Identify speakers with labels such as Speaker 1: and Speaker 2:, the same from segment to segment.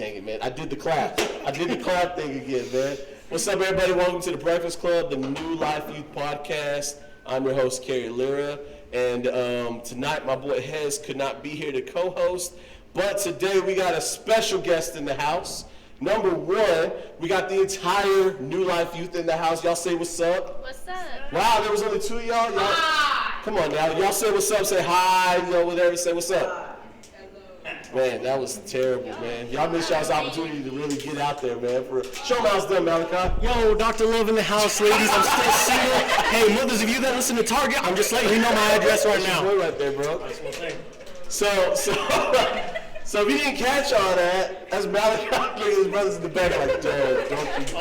Speaker 1: dang it, man. I did the clap. Thing again, man. What's up, everybody? Welcome to the Breakfast Club, the New Life Youth Podcast. I'm your host, Kerry Lira. And tonight, my boy Hez could not be here to co-host. But today, we got a special guest in the house. Number one, we got the entire New Life Youth in the house. Y'all say what's up.
Speaker 2: What's up?
Speaker 1: Wow, there was only two of y'all?
Speaker 2: Hi.
Speaker 1: Come on now. Y'all say what's up. Say hi. You know, whatever. Say what's up. Man, that was terrible, man. Y'all missed y'all's opportunity to really get out there, man. Show them how it's done, Malachi.
Speaker 3: Yo, Dr. Love in the house, ladies. I'm still single. Hey, mothers of you that listen to Target, I'm just letting you know my address right now.
Speaker 1: Boy right there, bro. So if you didn't catch all that, that's Malachi bringing his brothers in the back like, don't you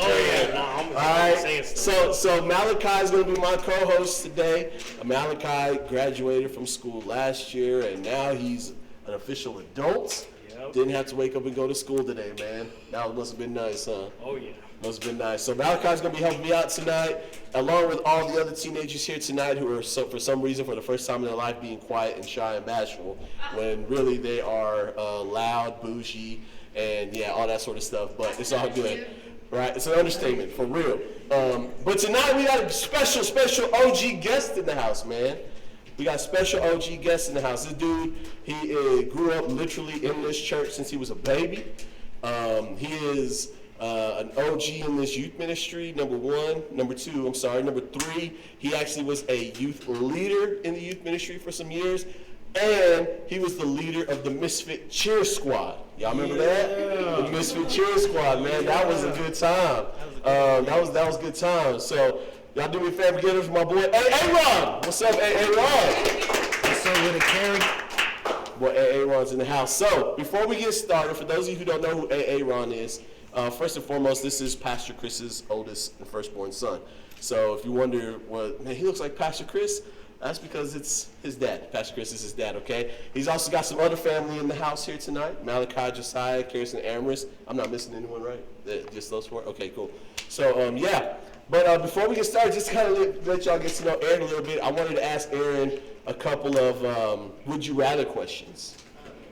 Speaker 3: I'm
Speaker 1: all
Speaker 3: saying
Speaker 1: right.
Speaker 3: stuff.
Speaker 1: So Malachi is going to be my co-host today. Malachi graduated from school last year, and now he's an official adult.
Speaker 3: Yep.
Speaker 1: Didn't have to wake up and go to school today, man. That must have been nice, huh?
Speaker 3: Oh, yeah.
Speaker 1: Must have been nice. So Malachi's going to be helping me out tonight, along with all the other teenagers here tonight who are, for some reason, for the first time in their life, being quiet and shy and bashful, when really they are loud, bougie, and yeah, all that sort of stuff. But it's all good, right? It's an understatement, for real. But tonight we got a special OG guest in the house, man. We got a special OG guest in the house. This dude, he grew up literally in this church since he was a baby. He is an OG in this youth ministry, number three, he actually was a youth leader in the youth ministry for some years, and he was the leader of the Misfit Cheer Squad. Y'all remember that? The Misfit Cheer Squad, man. That was a good time. That was good time. So y'all do me a favor, get it from my boy, Aaron. What's up, Aaron?
Speaker 3: What's up with it, Kerry?
Speaker 1: Boy, Aaron's in the house. So before we get started, for those of you who don't know who Aaron is, first and foremost, this is Pastor Chris's oldest and firstborn son. So if you wonder, well, man, he looks like Pastor Chris, that's because it's his dad. Pastor Chris is his dad, okay? He's also got some other family in the house here tonight. Malachi, Josiah, Kirsten, Amaris. I'm not missing anyone, right? Just those four? Okay, cool. So, yeah. But before we get started, just to kind of let y'all get to know Aaron a little bit, I wanted to ask Aaron a couple of would you rather questions.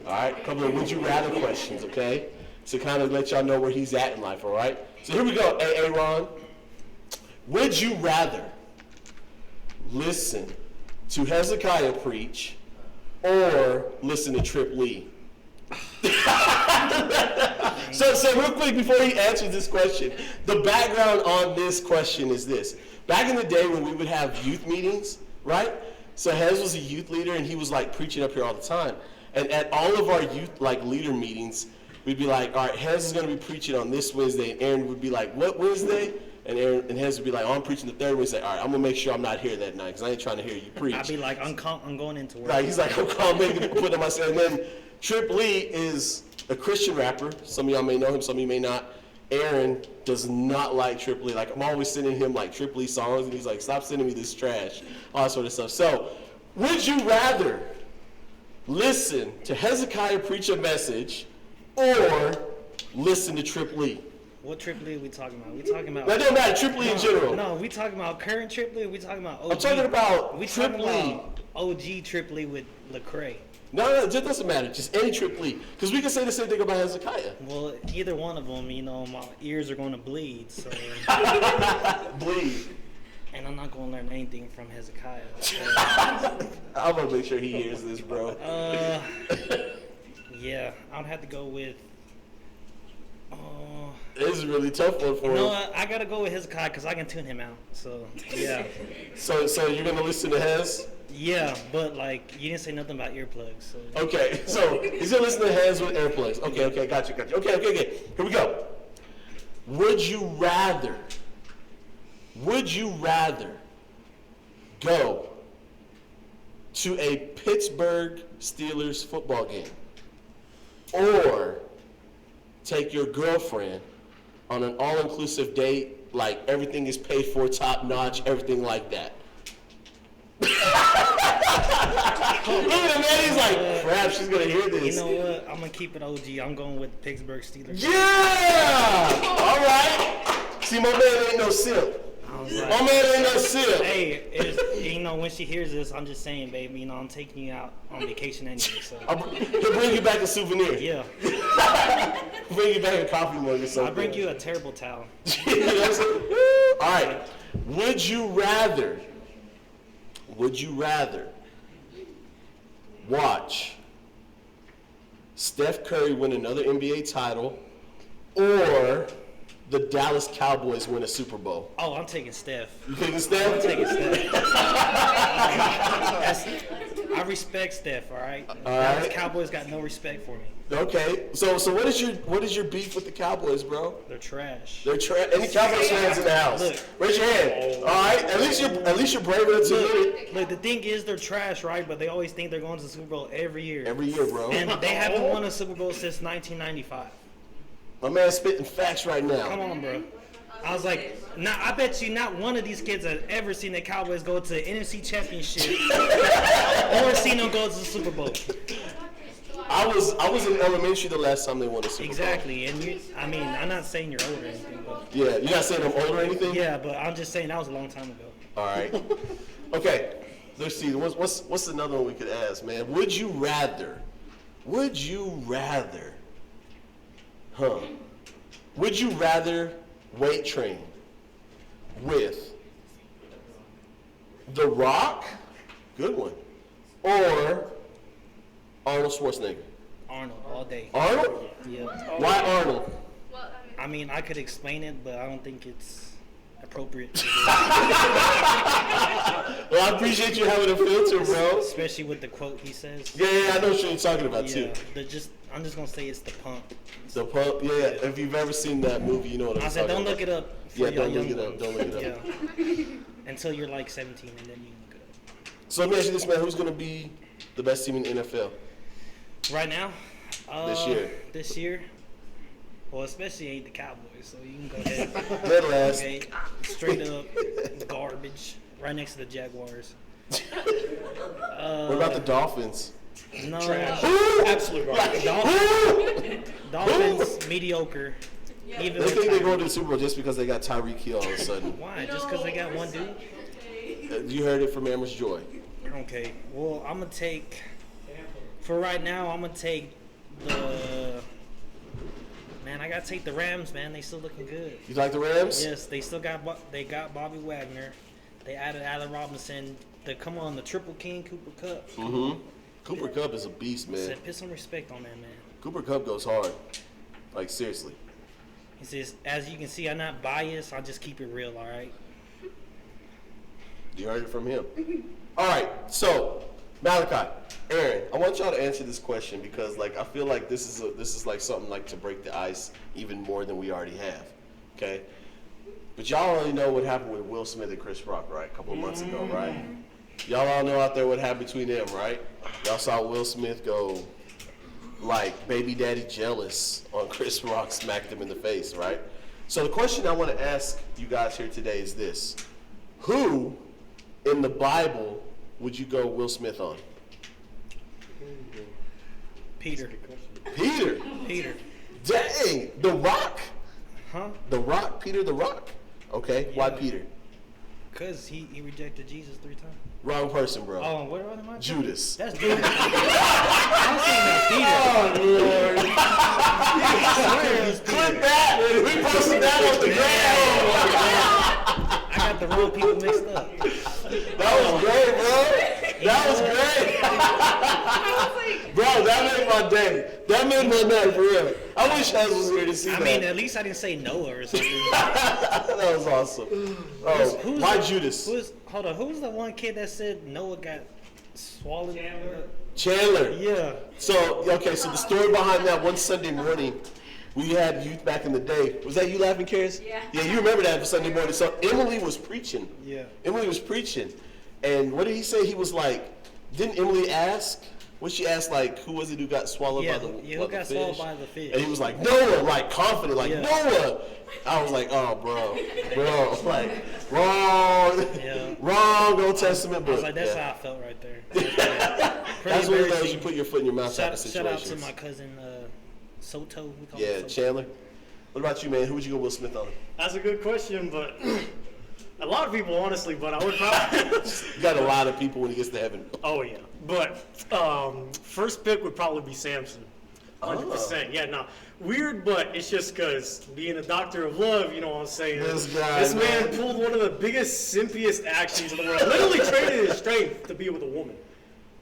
Speaker 1: All right? A couple of would you rather questions, okay? To kind of let y'all know where he's at in life, all right? So here we go, Aaron. Would you rather listen to Hezekiah preach or listen to Trip Lee? So real quick, before he answers this question, the background on this question is this. Back in the day when we would have youth meetings, right? So Hez was a youth leader, and he was like preaching up here all the time. And at all of our youth like leader meetings, we'd be like, all right, Hez is going to be preaching on this Wednesday, and Aaron would be like, what Wednesday? And Hez would be like, oh, I'm preaching the third Wednesday. All right, I'm going to make sure I'm not here that night because I ain't trying to hear you preach.
Speaker 3: I'd be like, I'm going into work.
Speaker 1: Right, he's like, I'm calling, put on myself. And then Trip Lee is a Christian rapper. Some of y'all may know him, some of you may not. Aaron does not like Trip Lee. Like, I'm always sending him like Trip Lee songs, and he's like, stop sending me this trash, all that sort of stuff. So, would you rather listen to Hezekiah preach a message or listen to Trip Lee?
Speaker 3: What Trip Lee are we talking about? We talking about...
Speaker 1: That don't matter, Trip Lee in general.
Speaker 3: No, we talking about current Trip Lee, we talking about OG.
Speaker 1: I'm talking about
Speaker 3: we
Speaker 1: Trip
Speaker 3: talking
Speaker 1: Lee.
Speaker 3: about OG Trip Lee with Lecrae.
Speaker 1: No, it just doesn't matter. Just any Trip Lee. Because we can say the same thing about Hezekiah.
Speaker 3: Well, either one of them, you know, my ears are going to bleed, so...
Speaker 1: Bleed.
Speaker 3: And I'm not going to learn anything from Hezekiah. So.
Speaker 1: I'm going to make sure he hears this, bro.
Speaker 3: Yeah, I'd have to go with...
Speaker 1: This is a really tough one for him.
Speaker 3: No, I got to go with Hezekiah because I can tune him out, so, yeah.
Speaker 1: So you're going to listen to Hez?
Speaker 3: Yeah, but, like, you didn't say nothing about earplugs, so...
Speaker 1: Okay, so he's going to listen to Hez with AirPlugs. Okay, got you. Okay. Here we go. Would you rather go to a Pittsburgh Steelers football game or take your girlfriend on an all-inclusive date, like everything is paid for, top-notch, everything like that? Look at him, man. He's like, crap, she's going to hear this.
Speaker 3: You know what? I'm going to keep it OG. I'm going with Pittsburgh Steelers.
Speaker 1: Yeah! All right. See, my man ain't no simp.
Speaker 3: Like,
Speaker 1: my man ain't no simp.
Speaker 3: Hey, you know, when she hears this, I'm just saying, baby, you know, I'm taking you out on vacation anyway, so.
Speaker 1: He'll bring you back a souvenir.
Speaker 3: Yeah.
Speaker 1: Bring you back a coffee mug or something.
Speaker 2: I'll bring you a terrible towel.
Speaker 1: You know what I'm saying? All right. Would you rather watch Steph Curry win another NBA title or the Dallas Cowboys win a Super Bowl?
Speaker 2: Oh, I'm taking Steph.
Speaker 1: You taking Steph?
Speaker 2: I'm taking Steph. I respect Steph, all right? Dallas
Speaker 1: right.
Speaker 2: Cowboys got no respect for me.
Speaker 1: Okay. So what is your beef with the Cowboys, bro?
Speaker 2: They're trash.
Speaker 1: They're any Cowboys fans in the house?
Speaker 2: Look.
Speaker 1: Raise your hand. All right. At least you're brave enough to admit it.
Speaker 2: Look, the thing is they're trash, right? But they always think they're going to the Super Bowl every year.
Speaker 1: Every year, bro.
Speaker 2: And they haven't won a Super Bowl since 1995.
Speaker 1: My man's spitting facts right now.
Speaker 2: Come on, bro. I was like, I bet you not one of these kids has ever seen the Cowboys go to the NFC Championship or seen them go to the Super Bowl.
Speaker 1: I was in elementary the last time they won a Super Bowl.
Speaker 2: Exactly, and I'm not saying you're old or anything, but
Speaker 1: Yeah, you're not saying I'm old or anything?
Speaker 2: yeah, but I'm just saying that was a long time ago.
Speaker 1: All right. Okay. Let's see. What's another one we could ask, man? Would you rather? Would you rather weight train with The Rock, good one, or Arnold Schwarzenegger?
Speaker 2: Arnold all day.
Speaker 1: Arnold?
Speaker 2: Yeah.
Speaker 1: Why Arnold?
Speaker 2: I mean, I could explain it, but I don't think it's appropriate to do,
Speaker 1: Well, I appreciate you having a filter, bro.
Speaker 2: especially with the quote he says.
Speaker 1: Yeah, I know what you're talking about too.
Speaker 2: Yeah, I'm just gonna say it's the pump.
Speaker 1: The pump, yeah. If you've ever seen that movie, you know what I'm
Speaker 2: I said,
Speaker 1: talking
Speaker 2: don't
Speaker 1: about.
Speaker 2: look it up. For
Speaker 1: Yeah,
Speaker 2: y'all
Speaker 1: don't look
Speaker 2: young
Speaker 1: it up.
Speaker 2: ones.
Speaker 1: Don't look it up.
Speaker 2: Yeah. Until you're like 17, and then you look it
Speaker 1: So let me ask you this, man. Who's going to be the best team in the NFL
Speaker 2: up. Right now.
Speaker 1: this year?
Speaker 2: This year. Well, especially ain't the Cowboys, so you can go ahead.
Speaker 1: Dead last.
Speaker 2: Okay, straight up garbage, right next to the Jaguars.
Speaker 1: What about the Dolphins?
Speaker 2: No,
Speaker 3: Absolute garbage.
Speaker 2: Dolphins mediocre. Even
Speaker 1: They
Speaker 2: with
Speaker 1: think they're
Speaker 2: Tyreek.
Speaker 1: going to the Super Bowl just because they got Tyreek Hill all of a sudden.
Speaker 2: Why? Just because they got one dude?
Speaker 1: You heard it from Amherst Joy.
Speaker 2: Okay. Well, I'm gonna take. For right now, I'm gonna take the. Man, I gotta take the Rams. Man, they still looking good.
Speaker 1: You like the Rams?
Speaker 2: Yes, they still got. They got Bobby Wagner. They added Allen Robinson. The Triple King Cooper Kupp.
Speaker 1: Mm-hmm. Cooper Kupp is a beast, man.
Speaker 2: Said, put some respect on that man.
Speaker 1: Cooper Kupp goes hard. Like, seriously.
Speaker 2: He says, as you can see, I'm not biased. I'll just keep it real. All right.
Speaker 1: You heard it from him. All right, so Malachi, Aaron, I want y'all to answer this question because, like, I feel like this is like something like to break the ice even more than we already have. Okay, but y'all already know what happened with Will Smith and Chris Rock, right? A couple of months ago, right? Y'all all know out there what happened between them, right? Y'all saw Will Smith go like baby daddy jealous on Chris Rock, smacked him in the face, right? So the question I want to ask you guys here today is this: who in the Bible would you go Will Smith on?
Speaker 2: Peter.
Speaker 1: Peter.
Speaker 2: Peter.
Speaker 1: Dang, The Rock.
Speaker 2: Huh?
Speaker 1: The Rock, Peter the Rock. Okay, why
Speaker 2: Yeah.
Speaker 1: Peter?
Speaker 2: Because he rejected Jesus 3 times.
Speaker 1: Wrong person, bro.
Speaker 2: Oh, what am I?
Speaker 1: Judas.
Speaker 2: That's Judas. I'm saying that Peter.
Speaker 1: Lord. Clip that. We posted that on the ground.
Speaker 2: I got the wrong people mixed up.
Speaker 1: That was great, bro. That was great. Bro, that made my day. That made my night, for real. I wish I was here to see
Speaker 2: I
Speaker 1: that.
Speaker 2: mean, at least I didn't say Noah or something.
Speaker 1: That was awesome. Oh,
Speaker 2: Who's
Speaker 1: why
Speaker 2: the-
Speaker 1: Judas?
Speaker 2: Hold on, who's the one kid that said Noah got swallowed?
Speaker 1: Chandler.
Speaker 2: Yeah.
Speaker 1: So, okay, so the story behind that, one Sunday morning, we had youth back in the day. Was that you laughing, Karis?
Speaker 4: Yeah.
Speaker 1: Yeah, you remember that Sunday morning. So Emily was preaching.
Speaker 2: Yeah.
Speaker 1: Emily was preaching. And what did he say? He was like, didn't Emily ask? When she asked, like, who was it who got swallowed
Speaker 2: Yeah,
Speaker 1: by the
Speaker 2: who
Speaker 1: by
Speaker 2: got
Speaker 1: the
Speaker 2: swallowed
Speaker 1: fish?
Speaker 2: by the fish?
Speaker 1: And he was like, Noah, like, confident, like,
Speaker 2: Yeah.
Speaker 1: Noah. I was like, oh, bro, like, wrong Old Testament
Speaker 2: I
Speaker 1: book.
Speaker 2: was like, that's
Speaker 1: Yeah.
Speaker 2: how I felt right there.
Speaker 1: That's one of those you put your foot in your mouth type of
Speaker 2: Shout out to
Speaker 1: situations.
Speaker 2: my cousin Soto. We call
Speaker 1: Yeah,
Speaker 2: him Soto.
Speaker 1: Chandler. What about you, man? Who would you go Will Smith on?
Speaker 5: That's a good question, but a lot of people, honestly, but I would probably.
Speaker 1: You got a lot of people when he gets to heaven.
Speaker 5: Oh, yeah. But first pick would probably be Samson. 100%. Yeah, no. Weird, but it's just because being a doctor of love, you know what I'm saying?
Speaker 1: This guy,
Speaker 5: This man
Speaker 1: man.
Speaker 5: pulled one of the biggest, simpiest actions in the world. Literally traded his strength to be with a woman.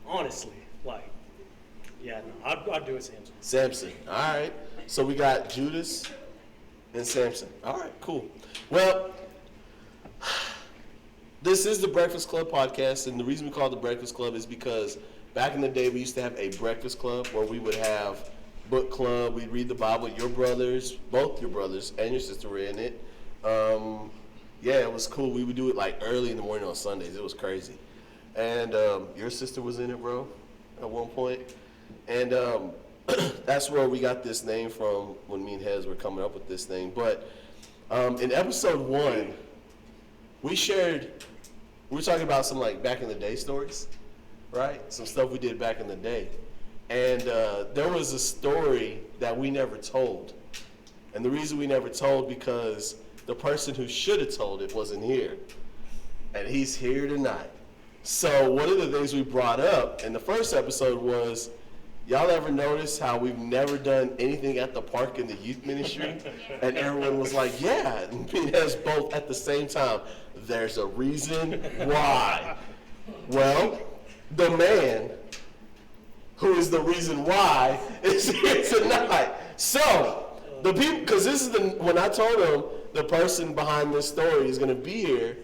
Speaker 5: Honestly. Like, yeah, no, I'd do it, Samson.
Speaker 1: Samson. All right. So we got Judas and Samson. All right, cool. Well, this is the Breakfast Club podcast, and the reason we call it the Breakfast Club is because back in the day we used to have a breakfast club where we would have book club. We'd read the Bible. Your brothers, both your brothers and your sister were in it. Yeah, it was cool. We would do it like early in the morning on Sundays. It was crazy. And your sister was in it, bro, at one point. And that's where we got this name from when me and Hez were coming up with this thing. But in episode 1, we were talking about some like back in the day stories, right? Some stuff we did back in the day. And there was a story that we never told. And the reason we never told because the person who should have told it wasn't here. And he's here tonight. So one of the things we brought up in the first episode was, y'all ever notice how we've never done anything at the park in the youth ministry? And everyone was like, yeah. And me and Hez both at the same time. There's a reason why. Well, the man who is the reason why is here tonight. So, the people, because this is when I told them the person behind this story is going to be here,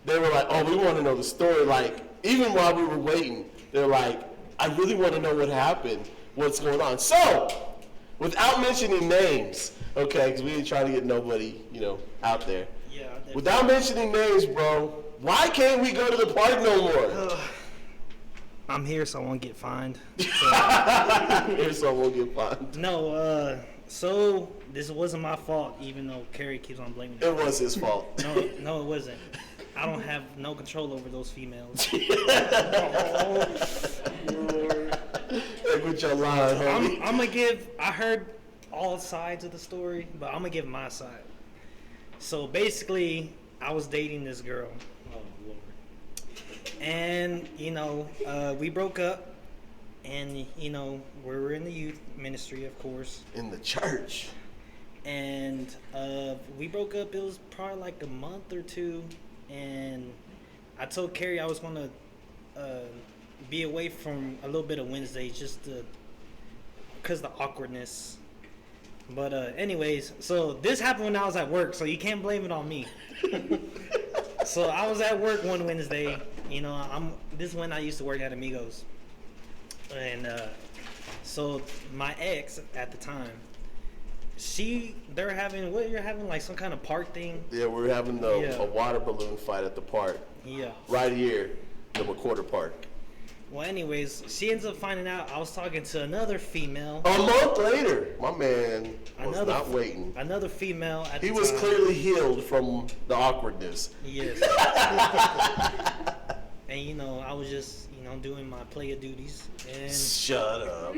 Speaker 1: they were like, oh, we want to know the story. Like, even while we were waiting, they're like, I really want to know what happened, what's going on. So, without mentioning names, okay, because we ain't trying to get nobody, out there.
Speaker 2: Yeah.
Speaker 1: Without mentioning names, bro, why can't we go to the park no more?
Speaker 2: I'm here, so I won't get fined.
Speaker 1: Here's so we'll get fined.
Speaker 2: No, so this wasn't my fault, even though Carrie keeps on blaming
Speaker 1: It
Speaker 2: it.
Speaker 1: was his fault.
Speaker 2: No, it wasn't. I don't have no control over those females.
Speaker 1: Like with your line, homie.
Speaker 2: I'm gonna give. I heard all sides of the story, but I'm gonna give my side. So basically, I was dating this girl. Oh Lord. And we broke up, and we were in the youth ministry, of course.
Speaker 1: In the church.
Speaker 2: And we broke up. It was probably like a month or two, and I told Carrie I was gonna be away from a little bit of Wednesdays just because the awkwardness. But anyways, so this happened when I was at work, so you can't blame it on me. So I was at work one Wednesday. This is when I used to work at Amigos, and so my ex at the time, you're having like some kind of park thing.
Speaker 1: Yeah, we're having a water balloon fight at the park.
Speaker 2: Yeah.
Speaker 1: Right here, the McWhorter Park.
Speaker 2: Well, anyways, she ends up finding out I was talking to another female.
Speaker 1: A month later, my man was not waiting.
Speaker 2: Another female at the
Speaker 1: He
Speaker 2: time.
Speaker 1: was clearly healed from the awkwardness.
Speaker 2: Yes. And I was just doing my player duties. And
Speaker 1: Shut up.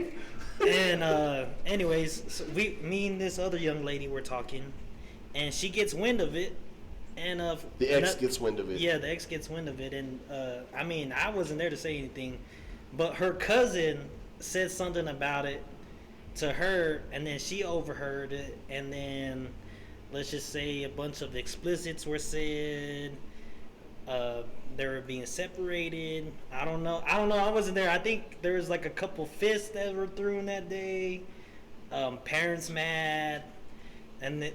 Speaker 2: and anyways, so me and this other young lady were talking, and she gets wind of it, and
Speaker 1: The ex gets wind of it.
Speaker 2: Yeah, the ex gets wind of it, and I wasn't there to say anything, but her cousin said something about it to her, and then she overheard it, and then let's just say a bunch of explicits were said. They were being separated. I don't know. I wasn't there. I think there was like a couple fists that were thrown that day. Parents mad, and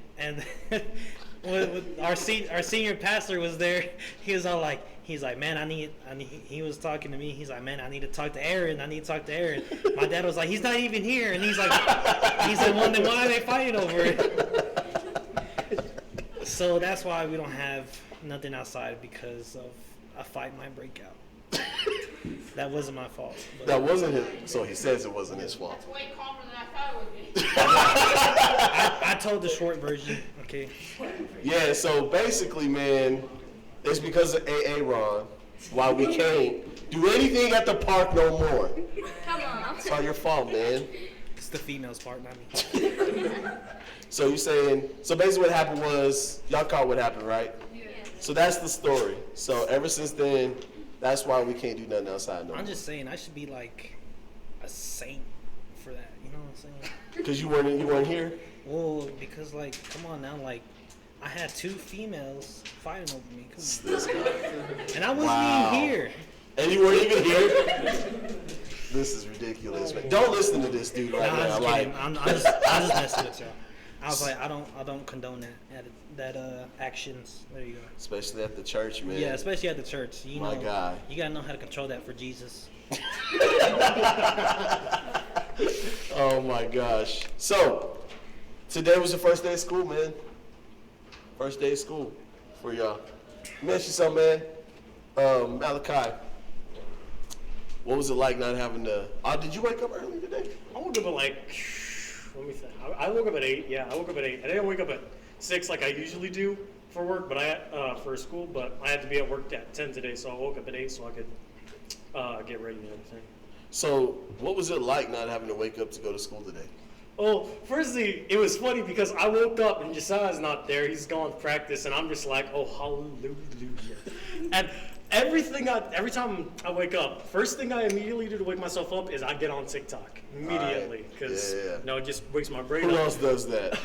Speaker 2: our senior pastor was there. He was like, man, he was talking to me. He's like, man, I need to talk to Aaron. My dad was like, he's not even here, and he's like, well, then why are they fighting over it? So that's why we don't have nothing outside, because of a fight might break out. That wasn't my fault. But
Speaker 1: That wasn't his. So he says it wasn't his fault.
Speaker 4: That's way calmer than I thought it would be.
Speaker 2: I told the short version. Okay.
Speaker 1: Yeah, so basically, man, it's because of Aaron why we can't do anything at the park no more.
Speaker 4: Come on.
Speaker 1: It's all your fault, man.
Speaker 2: It's the females part, not me.
Speaker 1: So you saying, so basically what happened was, y'all caught what happened, right?
Speaker 4: Yeah.
Speaker 1: So that's the story. So ever since then, that's why we can't do nothing outside no more.
Speaker 2: I'm just saying I should be like a saint for that. You know what I'm saying?
Speaker 1: Because you weren't here.
Speaker 2: Well, because like, come on now, like, I had 2 females fighting over me. Come on.
Speaker 1: This guy.
Speaker 2: And I wasn't
Speaker 1: Wow.
Speaker 2: even here.
Speaker 1: And you weren't even here. This is ridiculous, man. Don't listen to this dude right
Speaker 2: Nah, I'm
Speaker 1: now.
Speaker 2: just
Speaker 1: Like,
Speaker 2: kidding. I'm just messing with y'all. I was like, I don't condone that actions. There you go.
Speaker 1: especially at the church, man.
Speaker 2: Yeah, especially at the church. You
Speaker 1: My
Speaker 2: know,
Speaker 1: God.
Speaker 2: you gotta know how to control that for Jesus.
Speaker 1: Oh my gosh. So, today was the first day of school, man. First day of school for y'all. Let me ask you something, man. Malachi, what was it like not having to? Did you wake up early today?
Speaker 5: I woke up at like, let me think. I woke up at 8. Yeah, I woke up at 8. I didn't wake up at 6 like I usually do for work, but for school. But I had to be at work at 10 today, so I woke up at 8 so I could get ready and everything.
Speaker 1: So, what was it like not having to wake up to go to school today?
Speaker 5: Well, firstly, it was funny because I woke up and Josiah's not there. He's gone to practice, and I'm just like, oh, hallelujah. And every time I wake up, first thing I immediately do to wake myself up is I get on TikTok immediately because
Speaker 1: Yeah.
Speaker 5: it just wakes my brain
Speaker 1: Who
Speaker 5: up.
Speaker 1: else does that?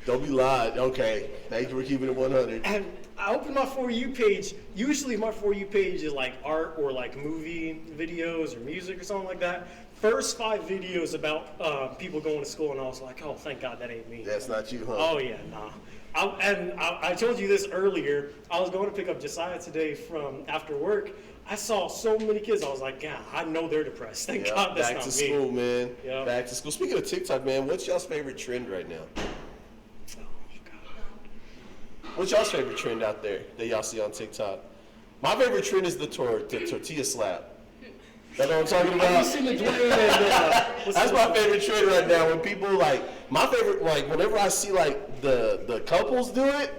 Speaker 1: Don't be lied. Okay. Thank you for keeping it 100.
Speaker 5: And I open my For You page. Usually my For You page is like art or like movie videos or music or something like that. First 5 videos about people going to school, and I was like, oh, thank God that ain't me.
Speaker 1: That's not you, huh?
Speaker 5: Oh, yeah, nah. I told you this earlier. I was going to pick up Josiah today from after work. I saw so many kids. I was like, God, I know they're depressed. Thank
Speaker 1: Yeah,
Speaker 5: God that's
Speaker 1: back
Speaker 5: not
Speaker 1: to
Speaker 5: me.
Speaker 1: school, man.
Speaker 5: Yeah.
Speaker 1: Back to school. Speaking of TikTok, man, what's y'all's favorite trend right now?
Speaker 5: Oh, God.
Speaker 1: What's y'all's favorite trend out there that y'all see on TikTok? My favorite trend is the tortilla slap. You know what I'm talking
Speaker 5: Have you
Speaker 1: about?
Speaker 5: seen the Dwayne and
Speaker 1: That's my favorite trend right now. When people like, my favorite, like, whenever I see like the couples do it,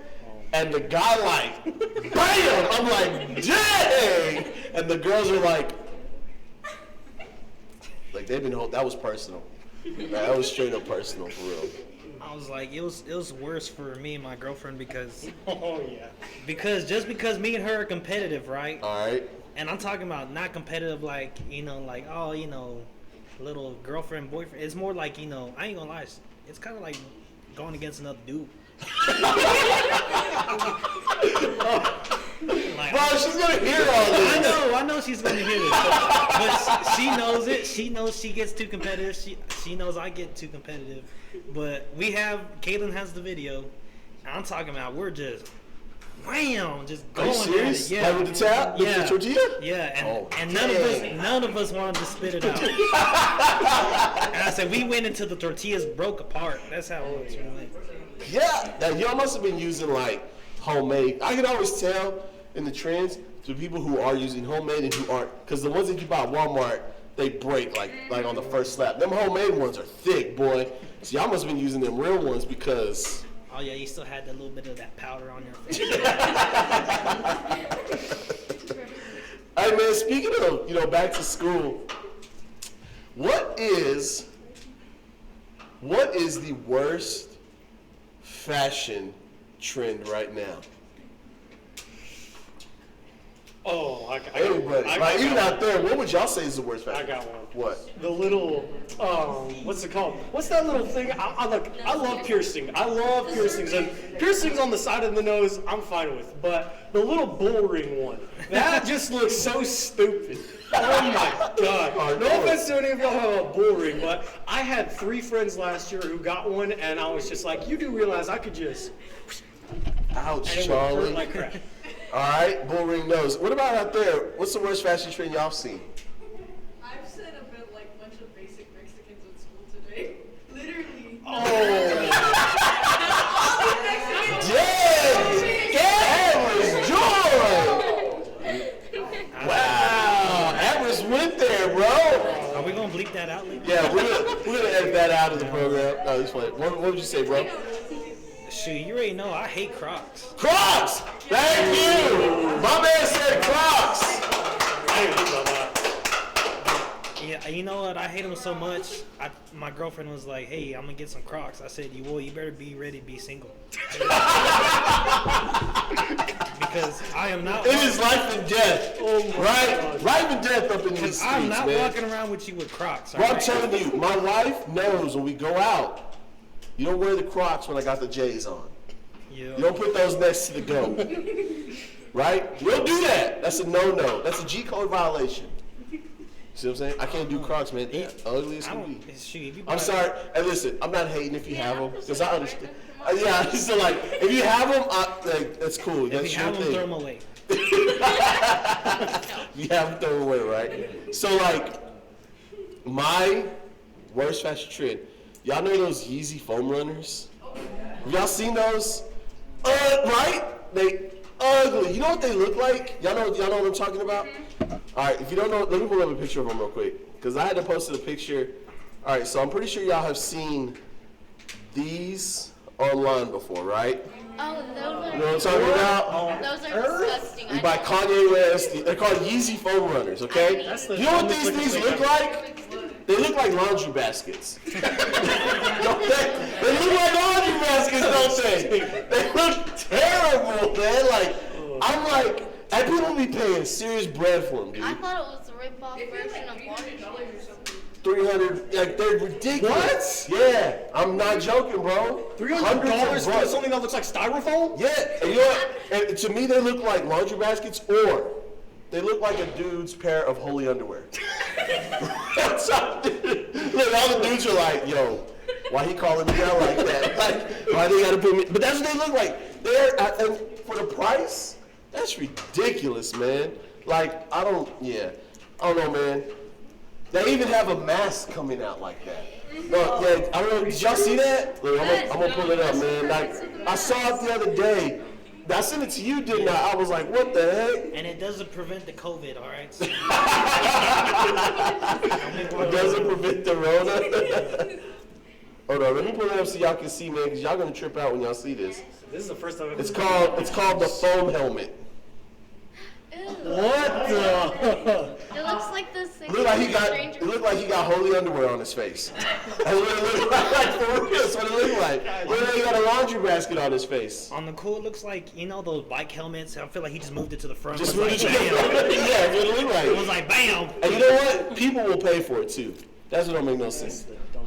Speaker 1: and the guy like, bam! I'm like, dang! And the girls are like they've been that was personal. That was straight up personal for real.
Speaker 2: I was like, it was worse for me and my girlfriend because
Speaker 5: Oh, yeah.
Speaker 2: just because me and her are competitive, right?
Speaker 1: All right.
Speaker 2: And I'm talking about not competitive like, like, oh, little girlfriend, boyfriend. It's more like, I ain't gonna lie, it's kind of like going against another dude. Like,
Speaker 1: Bro, she's gonna hear all this.
Speaker 2: I know she's gonna hear this, but she knows it. She knows she gets too competitive. She knows I get too competitive. But Caitlin has the video. And I'm talking about we're just wham, just
Speaker 1: Are
Speaker 2: going
Speaker 1: you
Speaker 2: at
Speaker 1: serious?
Speaker 2: it. Yeah.
Speaker 1: Like with the tap? With
Speaker 2: Yeah.
Speaker 1: the tortilla?
Speaker 2: Yeah, and,
Speaker 1: Oh,
Speaker 2: and
Speaker 1: dang.
Speaker 2: none of us wanted to spit it out. And I said we went into the tortillas broke apart. That's how it was. Really.
Speaker 1: Yeah. That y'all must have been using like homemade. I can always tell in the trends to people who are using homemade and who aren't, because the ones that you buy at Walmart, they break like on the first slap. Them homemade ones are thick, boy. So y'all must have been using them real ones because.
Speaker 2: Oh yeah, you still had a little bit of that powder on your face.
Speaker 1: Hey man, speaking of, back to school, what is the worst fashion trend right now?
Speaker 5: Oh,
Speaker 1: Everybody, like, even out there, what would y'all say is the worst fashion?
Speaker 5: I got one.
Speaker 1: What?
Speaker 5: The little, what's it called? What's that little thing? I love piercing. I love piercings. And piercings on the side of the nose, I'm fine with. But the little bull ring one, that just looks so stupid. Oh my God. No offense to any of y'all who have a bull ring, but I had 3 friends last year who got one, and I was just like, you do realize I could just,
Speaker 1: Ouch,
Speaker 5: and it would
Speaker 1: Charlie.
Speaker 5: hurt like crap.
Speaker 1: All right, bull ring nose. What about out there? What's the worst fashion trend y'all seen?
Speaker 4: I've said a bit like a bunch of basic Mexicans at school today. Literally.
Speaker 1: Oh, dang! Average joy! Wow, Average went there, bro.
Speaker 2: Are we gonna bleep that out later?
Speaker 1: Yeah, we're gonna edit that out of the program. No, it's funny. What would you say, bro?
Speaker 2: Shoot, you already know I hate Crocs.
Speaker 1: Crocs! Thank you! My man said Crocs!
Speaker 5: I didn't think about that.
Speaker 2: Yeah, you know what? I hate them so much. My girlfriend was like, "Hey, I'm gonna get some Crocs." I said, you better be ready to be single." Because I am not.
Speaker 1: It is life and death, right? Life and death up in these streets,
Speaker 2: I'm not
Speaker 1: man.
Speaker 2: walking around with you with Crocs.
Speaker 1: Bro, I'm
Speaker 2: alright?
Speaker 1: telling you, my wife knows when we go out, you don't wear the Crocs when I got the J's on.
Speaker 2: Yeah.
Speaker 1: You don't put those next to the goat. Right? You don't do that. That's a no-no. That's a G-code violation. See what I'm saying? I can't do Crocs, man. They're ugly as
Speaker 2: I
Speaker 1: can
Speaker 2: don't.
Speaker 1: be.
Speaker 2: Shoot, if you
Speaker 1: I'm
Speaker 2: buy-
Speaker 1: sorry. Hey, listen, I'm not hating if you have them, because I understand. Yeah, so like, if you have them, like, that's cool.
Speaker 2: If
Speaker 1: That's
Speaker 2: you
Speaker 1: your
Speaker 2: have them,
Speaker 1: thing.
Speaker 2: throw them away.
Speaker 1: You have them thrown away, right? So like, my worst fashion trend. Y'all know those Yeezy foam runners? Have y'all seen those? Right? They ugly. You know what they look like? Y'all know what I'm talking about? All right, if you don't know, let me pull up a picture of them real quick, because I had to post a picture. All right, so I'm pretty sure y'all have seen these online before, right?
Speaker 6: Oh, those are.
Speaker 1: You know what I'm talking about?
Speaker 6: Those are disgusting.
Speaker 1: You buy Kanye West. They're called Yeezy foam runners, okay?
Speaker 6: That's
Speaker 5: the
Speaker 1: You know what
Speaker 5: dumbest
Speaker 1: these
Speaker 5: looking
Speaker 1: things
Speaker 5: thing
Speaker 1: look
Speaker 5: ever.
Speaker 1: like? They look like laundry baskets. Don't they? They look like laundry baskets, don't they? They look terrible, man. Like, I'm like, and people be paying serious bread for them, dude.
Speaker 6: I thought it was a rip-off
Speaker 4: They feel
Speaker 6: version
Speaker 4: like
Speaker 6: of water
Speaker 4: $300 or something.
Speaker 1: 300, like, they're ridiculous. What? Yeah, I'm not joking, bro.
Speaker 5: $300
Speaker 1: Hundreds of
Speaker 5: for
Speaker 1: bucks.
Speaker 5: something that looks like styrofoam?
Speaker 1: Yeah, and you know what? And to me, they look like laundry baskets, or they look like a dude's pair of holy underwear. That's how, look, all the dudes are like, yo, why he calling me out like that? Like, why they gotta put me? But that's what they look like. And for the price, that's ridiculous, man. Like, I don't know, man. They even have a mask coming out like that. No, yeah, I don't know. Did y'all see that? Look, I'm gonna pull it up, man. Like, I saw it the other day. I sent it to you, didn't I? I was like, what the heck?
Speaker 2: And it doesn't prevent the COVID, all right? So-
Speaker 1: It doesn't prevent the Rona. Hold on, let me pull it up so y'all can see, man, because y'all gonna trip out when y'all see this.
Speaker 5: This is the first time I've
Speaker 1: It's called the foam helmet.
Speaker 6: Ew.
Speaker 5: What the?
Speaker 6: It looks like the same.
Speaker 1: It looked like he got holy underwear on his face. That's what it looked like, for real. That's what it looked like. Look like he got a laundry basket on his face.
Speaker 2: On the cool, it looks like, you know, those bike helmets. I feel like he just moved it to the front.
Speaker 1: Just
Speaker 2: It was
Speaker 1: moved
Speaker 2: like,
Speaker 1: it to the
Speaker 2: bam.
Speaker 1: front. Yeah, that's what it looked
Speaker 2: It was
Speaker 1: like.
Speaker 2: like, bam.
Speaker 1: And you know what? People will pay for it too. That's what don't make no sense.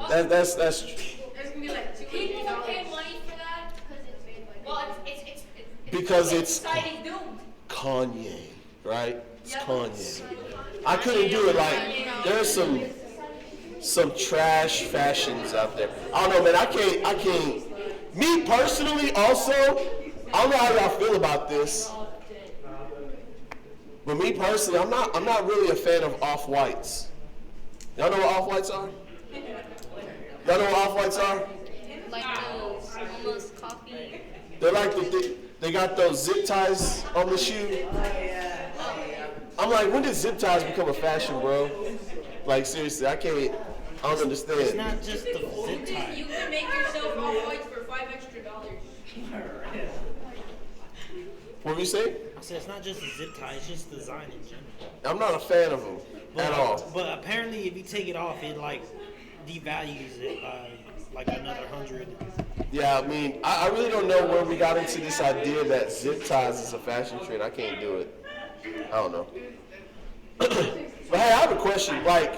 Speaker 1: That's
Speaker 4: There's gonna be like $200.
Speaker 6: People will pay money for that
Speaker 1: because it's
Speaker 6: society's doomed.
Speaker 1: Kanye, right? It's
Speaker 6: Yep.
Speaker 1: Kanye. I couldn't do it. Like, there's some trash fashions out there. I don't know, man. I can't. Me personally, also, I don't know how y'all feel about this, but me personally, I'm not really a fan of off-whites. Y'all know what off-whites are? Y'all know what off-whites are?
Speaker 6: Like those almost coffee.
Speaker 1: They're like they got those zip ties on the shoe. I'm like, when did zip ties become a fashion, bro? Like, seriously, I don't
Speaker 2: It's
Speaker 1: understand.
Speaker 2: not just the zip tie.
Speaker 4: You can make yourself all whites for $5 extra.
Speaker 1: What were you saying?
Speaker 2: I said it's not just the zip tie, it's just the design in general.
Speaker 1: I'm not a fan of them at all.
Speaker 2: But apparently, if you take it off, it like devalues it by like another 100.
Speaker 1: Yeah, I mean, I really don't know where we got into this idea that zip ties is a fashion trend. I can't do it. I don't know. But hey, I have a question, like,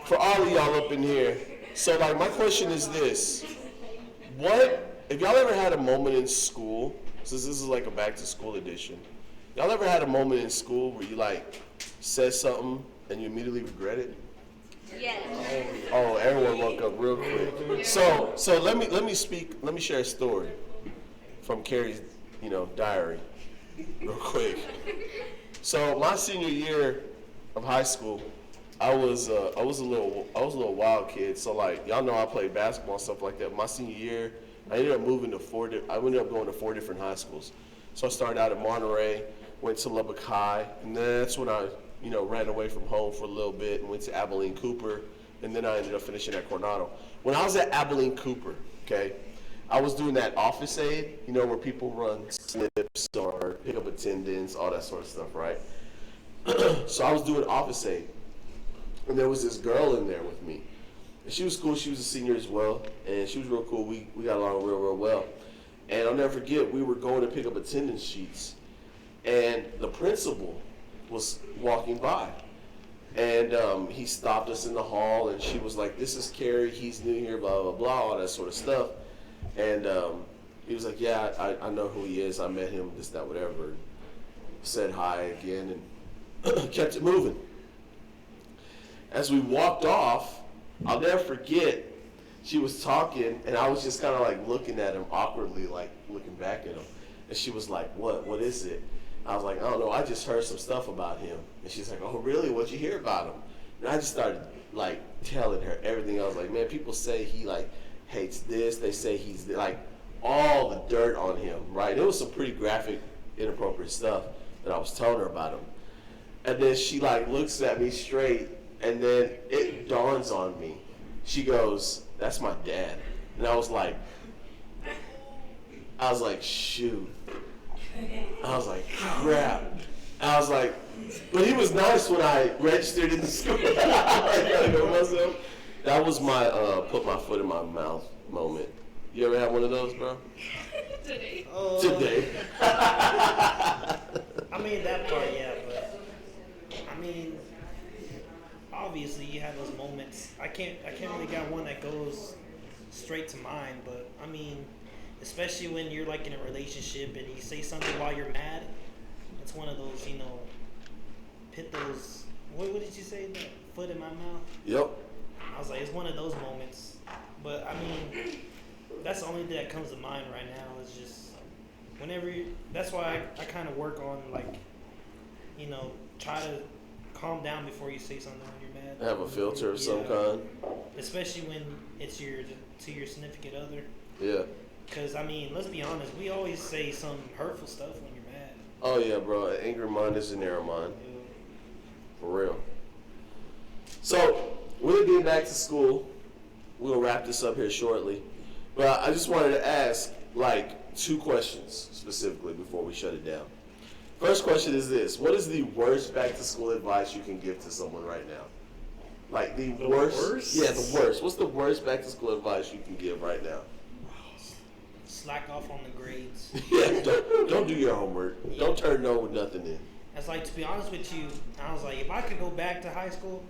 Speaker 1: for all of y'all up in here. So, like, my question is this. If y'all ever had a moment in school, since this is like a back to school edition, y'all ever had a moment in school where you, like, said something and you immediately regret it?
Speaker 6: Yes.
Speaker 1: Oh, everyone woke up real quick. So let me share a story from Carrie's, diary, real quick. So my senior year of high school, I was a little wild kid. So like y'all know I played basketball and stuff like that. My senior year, I ended up going to 4 different high schools. So I started out at Monterey, went to Lubbock High, and then that's when I ran away from home for a little bit and went to Abilene Cooper, and then I ended up finishing at Coronado. When I was at Abilene Cooper, okay, I was doing that office aid, where people run snips or pick up attendance, all that sort of stuff, right? So I was doing office aid. And there was this girl in there with me. And she was cool. She was a senior as well. And she was real cool. We got along real well. And I'll never forget, we were going to pick up attendance sheets. And the principal was walking by. And he stopped us in the hall, and she was like, "This is Kerry. He's new here, blah, blah, blah," all that sort of stuff. And he was like, "Yeah, I know who he is. I met him, this, that, whatever." Said hi again and kept it moving. As we walked off, I'll never forget, she was talking, and I was just kind of like looking at him awkwardly, like looking back at him. And she was like, What is it?" I was like, "I don't know, I just heard some stuff about him." And she's like, "Oh, really? What'd you hear about him?" And I just started like telling her everything. I was like, "Man, people say he like hates this. They say he's like all the dirt on him, right?" It was some pretty graphic, inappropriate stuff that I was telling her about him. And then she like looks at me straight, and then it dawns on me. She goes, "That's my dad." And I was like, shoot. I was like, crap. I was like, but he was nice when I registered in the school. I gotta go myself. That was my put my foot in my mouth moment. You ever had one of those, bro?
Speaker 4: Today.
Speaker 1: Today.
Speaker 2: I mean, that part, yeah, but I mean, obviously you have those moments. I can't really got one that goes straight to mind, but I mean, especially when you're like in a relationship and you say something while you're mad, it's one of those, put those, what did you say, the foot in my mouth?
Speaker 1: Yep.
Speaker 2: I was like, it's one of those moments. But I mean, that's the only thing that comes to mind right now is just whenever that's why I kind of work on like, try to calm down before you say something when you're mad.
Speaker 1: Have a filter of some kind.
Speaker 2: Especially when it's to your significant other.
Speaker 1: Yeah.
Speaker 2: Because, I mean, let's be honest, we always say some hurtful stuff when you're mad.
Speaker 1: Oh yeah, bro. An angry mind is an error mind. For real. So, we'll get back to school. We'll wrap this up here shortly. But I just wanted to ask, like, 2 questions specifically before we shut it down. First question is this. What is the worst back-to-school advice you can give to someone right now? Like, the worst? Yeah, the worst. What's the worst back-to-school advice you can give right now?
Speaker 2: Slack off on the grades.
Speaker 1: Yeah, don't do your homework. Don't turn no with nothing in.
Speaker 2: It's like, to be honest with you, I was like, if I could go back to high school,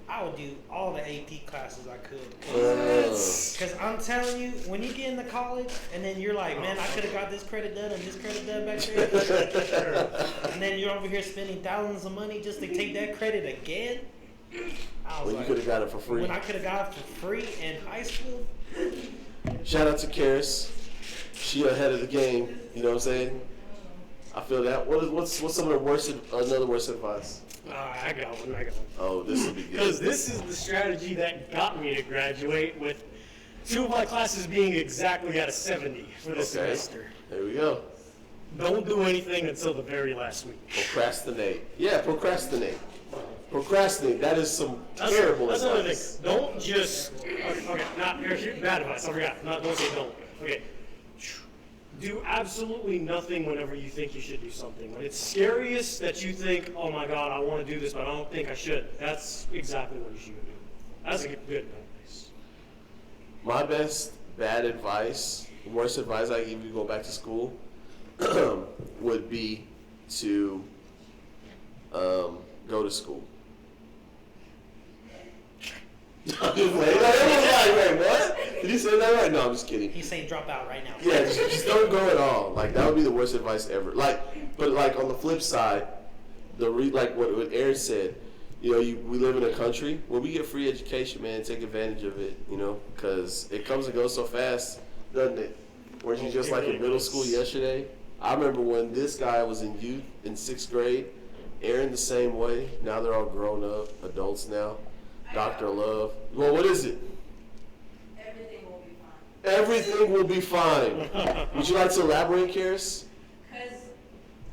Speaker 2: I would do all the AP classes I could. Because I'm telling you, when you get into college, and then you're like, man, I could have got this credit done and this credit done back there. And then you're over here spending thousands of money just to take that credit again. I was
Speaker 1: When you could have got it for free.
Speaker 2: when I could have got it for free in high school.
Speaker 1: Shout out to Karis. She ahead of the game. You know what I'm saying? I feel that. What's some of the another worst advice?
Speaker 5: I got one.
Speaker 1: Oh, this will be
Speaker 5: Because
Speaker 1: good.
Speaker 5: this is the strategy that got me to graduate, with 2 of my classes being exactly at a 70 for this semester.
Speaker 1: There we go.
Speaker 5: Don't do anything until the very last week.
Speaker 1: Procrastinate. Yeah, procrastinate. Procrastinate. That is some terrible
Speaker 5: That's another
Speaker 1: advice.
Speaker 5: thing. Don't just. Okay, not here. Bad advice. I forgot. Don't say don't. Okay. Do absolutely nothing whenever you think you should do something. When it's scariest that you think, oh my God, I want to do this, but I don't think I should. That's exactly what you should do. That's a good advice.
Speaker 1: My best bad advice, worst advice I give you go back to school, would be to go to school. Wait, what? Did you say that right? No, I'm just kidding.
Speaker 2: He's saying drop out right now.
Speaker 1: Yeah, just don't go at all. Like, that would be the worst advice ever. But on the flip side, like what Aaron said, we live in a country where we get free education, man. Take advantage of it, because it comes and goes so fast, doesn't it? Weren't you just like in middle school yesterday? I remember when this guy was in 6th grade, Aaron the same way. Now they're all grown up, adults now. Dr. Love. Well, what is it?
Speaker 4: Everything will be fine.
Speaker 1: Everything will be fine. Would you like to elaborate, Karis?
Speaker 4: Because,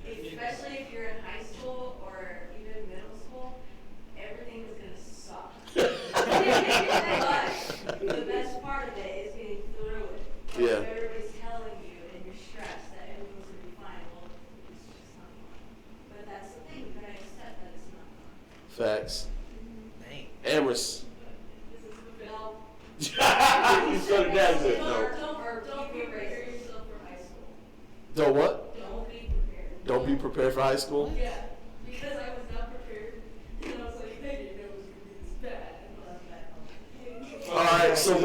Speaker 4: especially if you're in high school or even middle school, everything is going to suck. But the best part of it is getting through it. Like,
Speaker 1: Yeah.
Speaker 4: if everybody's telling you and you're stressed that everything's going to be fine, well, it's just not fine. But that's the thing, you gotta accept that it's not fine.
Speaker 1: Facts.
Speaker 2: Dang.
Speaker 1: And Don't what?
Speaker 4: Don't be prepared.
Speaker 1: Don't be prepared for high school?
Speaker 4: Yeah, because I was not prepared. And I was like, they didn't know it was going to be this bad. And
Speaker 1: All right, so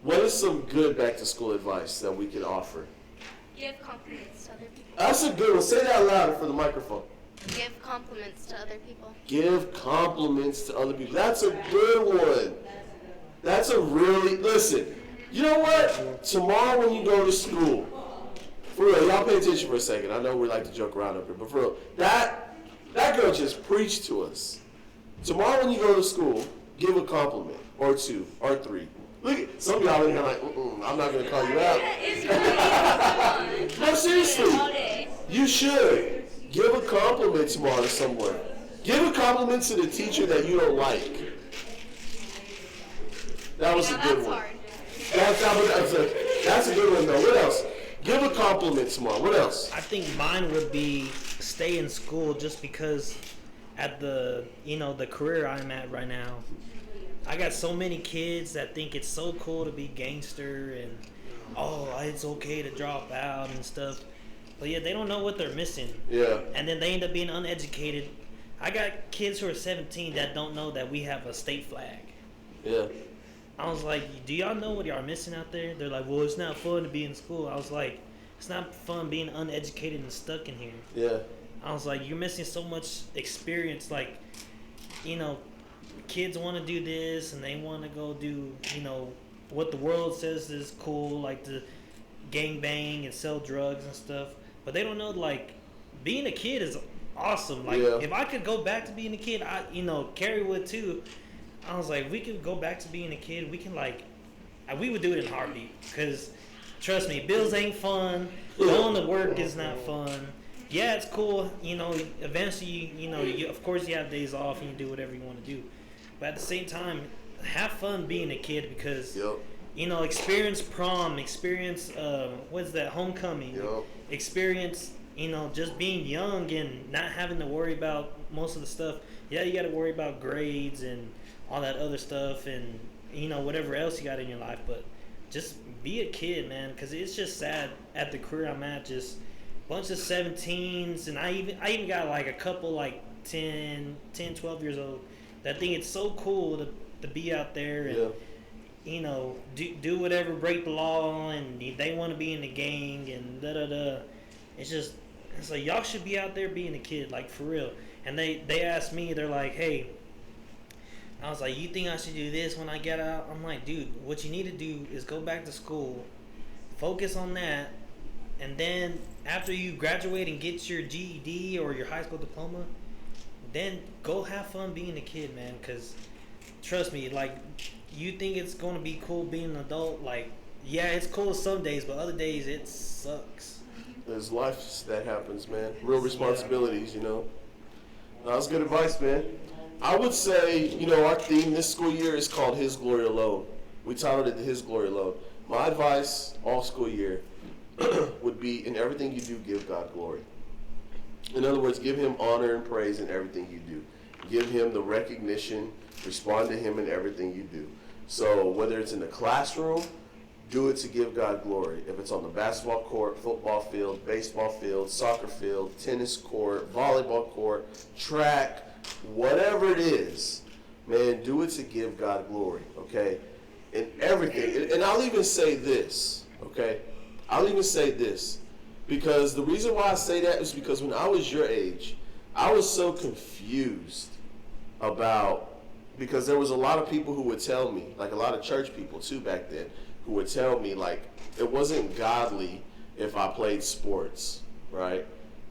Speaker 1: what is some good back to school advice that we can offer?
Speaker 6: Give compliments to other people.
Speaker 1: That's a good one. Say that louder for the microphone.
Speaker 6: Give compliments to other people.
Speaker 1: Give compliments to other people. That's a good one. That's a really, listen, you know what? Tomorrow when you go to school, for real, y'all pay attention for a second. I know we like to joke around up here, but for real, that girl just preached to us. Tomorrow when you go to school, give a compliment, or two, or three. Look at some of y'all in here like, I'm not going to call you out. No, seriously. You should. Give a compliment tomorrow to someone. Give a compliment to the teacher that you don't like. That was a good
Speaker 6: That's
Speaker 1: one.
Speaker 6: hard.
Speaker 1: That's a good one, though. What else? Give a compliment tomorrow. What else?
Speaker 2: I think mine would be stay in school just because at the career I'm at right now, I got so many kids that think it's so cool to be gangster and it's okay to drop out and stuff. But yeah, they don't know what they're missing.
Speaker 1: Yeah.
Speaker 2: And then they end up being uneducated. I got kids who are 17 that don't know that we have a state flag.
Speaker 1: Yeah.
Speaker 2: I was like, do y'all know what y'all are missing out there? They're like, well, it's not fun to be in school. I was like, it's not fun being uneducated and stuck in here.
Speaker 1: Yeah.
Speaker 2: I was like, you're missing so much experience. Like, kids want to do this and they want to go do, what the world says is cool, like to gang bang and sell drugs and stuff. But they don't know, like, being a kid is awesome. Like,
Speaker 1: Yeah.
Speaker 2: if I could go back to being a kid, Carrie would too. I was like, we could go back to being a kid. We can, we would do it in a heartbeat. Because, trust me, bills ain't fun. Going to work is not fun. Yeah, it's cool. Eventually, of course you have days off and you do whatever you want to do. But at the same time, have fun being a kid because,
Speaker 1: Yep.
Speaker 2: Experience prom, experience, homecoming.
Speaker 1: Yep.
Speaker 2: Experience, just being young and not having to worry about most of the stuff. Yeah, you got to worry about grades and all that other stuff and, whatever else you got in your life. But just be a kid, man, because it's just sad at the career I'm at, just bunch of 17s. And I even got like a couple like 10, 12 years old that think it's so cool to be out there and, do whatever, break the law, and they want to be in the gang and da-da-da. It's like, y'all should be out there being a kid, like, for real. And they asked me, they're like, hey, I was like, you think I should do this when I get out? I'm like, dude, what you need to do is go back to school, focus on that, and then after you graduate and get your GED or your high school diploma, then go have fun being a kid, man, because trust me, like, you think it's going to be cool being an adult, like, yeah, it's cool some days, but other days it sucks.
Speaker 1: There's life that happens, man. Real responsibilities, That's good advice, man. I would say, our theme this school year is called His Glory Alone. We titled it His Glory Alone. My advice all school year would be, in everything you do, give God glory. In other words, give Him honor and praise in everything you do. Give Him the recognition, respond to Him in everything you do. So whether it's in the classroom, do it to give God glory. If it's on the basketball court, football field, baseball field, soccer field, tennis court, volleyball court, track, whatever it is, man, do it to give God glory, okay? In everything. And I'll even say this, okay? I'll even say this. Because the reason why I say that is because when I was your age, I was so confused because there was a lot of people who would tell me, like a lot of church people too back then, who would tell me, like, it wasn't godly if I played sports, right?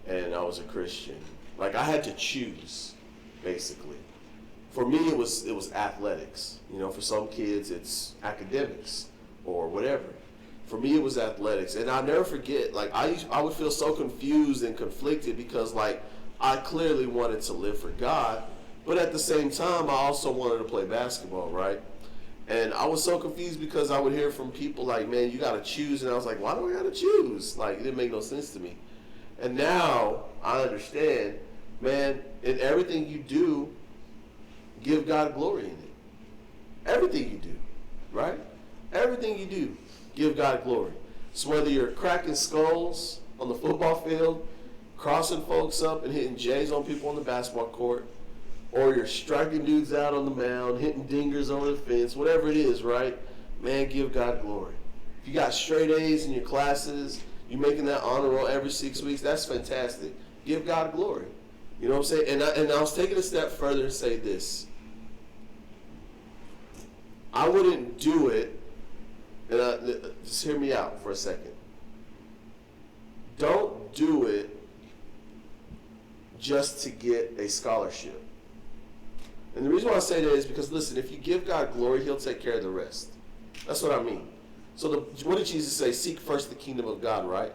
Speaker 1: And I was a Christian. Like, I had to choose, basically. For me, it was athletics. For some kids, it's academics or whatever. For me, it was athletics. And I'll never forget, like, I would feel so confused and conflicted because, like, I clearly wanted to live for God, but at the same time, I also wanted to play basketball, right? And I was so confused because I would hear from people like, man, you got to choose. And I was like, why do I got to choose? Like, it didn't make no sense to me. And now I understand, man, in everything you do, give God glory in it. Everything you do, right? Everything you do, give God glory. So whether you're cracking skulls on the football field, crossing folks up and hitting J's on people on the basketball court, or you're striking dudes out on the mound, hitting dingers over the fence, whatever it is, right? Man, give God glory. If you got straight A's in your classes, you making that honor roll every 6 weeks, that's fantastic. Give God glory. You know what I'm saying? And I was taking a step further and say this. I wouldn't do it, and just hear me out for a second. Don't do it just to get a scholarship. And the reason why I say that is because, listen, if you give God glory, he'll take care of the rest. That's what I mean. So what did Jesus say? Seek first the kingdom of God, right?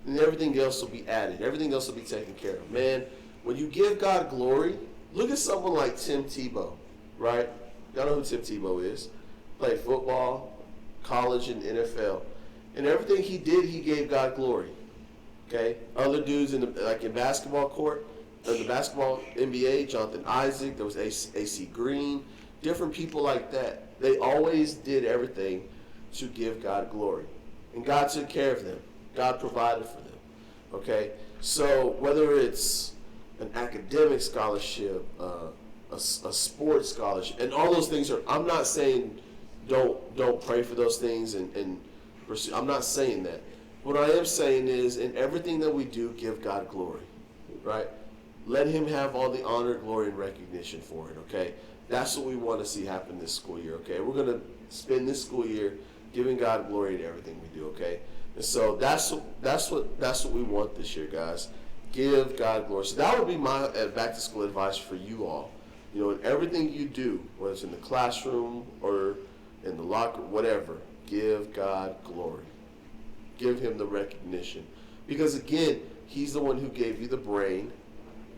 Speaker 1: And everything else will be added. Everything else will be taken care of. Man, when you give God glory, look at someone like Tim Tebow, right? Y'all know who Tim Tebow is. Played football, college, and NFL. And everything he did, he gave God glory. Okay? Other dudes in basketball court, in the basketball NBA, Jonathan Isaac, there was AC Green, different people like that. They always did everything to give God glory. And God took care of them. God provided for them. Okay? So whether it's an academic scholarship, a sports scholarship, and all those things are, I'm not saying don't pray for those things and pursue. I'm not saying that. What I am saying is, in everything that we do, give God glory, right? Let him have all the honor, glory, and recognition for it, okay? That's what we want to see happen this school year, okay? We're going to spend this school year giving God glory in everything we do, okay? And so that's what we want this year, guys. Give God glory. So that would be my back-to-school advice for you all. You know, in everything you do, whether it's in the classroom or in the locker, whatever, give God glory. Give him the recognition. Because again, he's the one who gave you the brain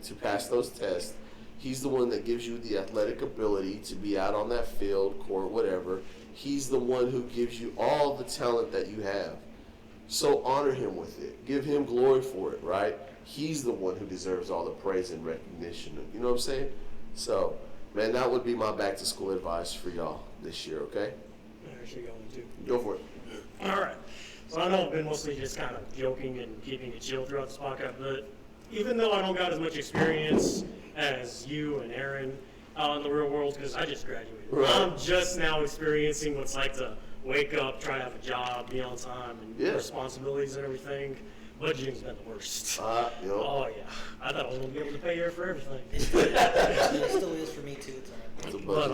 Speaker 1: to pass those tests. He's the one that gives you the athletic ability to be out on that field, court, whatever. He's the one who gives you all the talent that you have. So honor him with it. Give him glory for it, right? He's the one who deserves all the praise and recognition. You know what I'm saying? So, man, that would be my back-to-school advice for y'all this year, okay?
Speaker 5: I'm actually going to.
Speaker 1: Go for it.
Speaker 5: All right. So I know I've been mostly just kind of joking and keeping it chill throughout this podcast, but even though I don't got as much experience as you and Aaron out in the real world, because I just graduated,
Speaker 1: Right.
Speaker 5: I'm just now experiencing what it's like to wake up, try to have a job, be on time, and
Speaker 1: Yeah.
Speaker 5: responsibilities and everything. Budgeting's been the worst.
Speaker 1: You know,
Speaker 5: Oh, yeah. I thought I was going to be able to pay here for everything.
Speaker 2: It still is for me too. It's all right.
Speaker 1: it's a
Speaker 5: But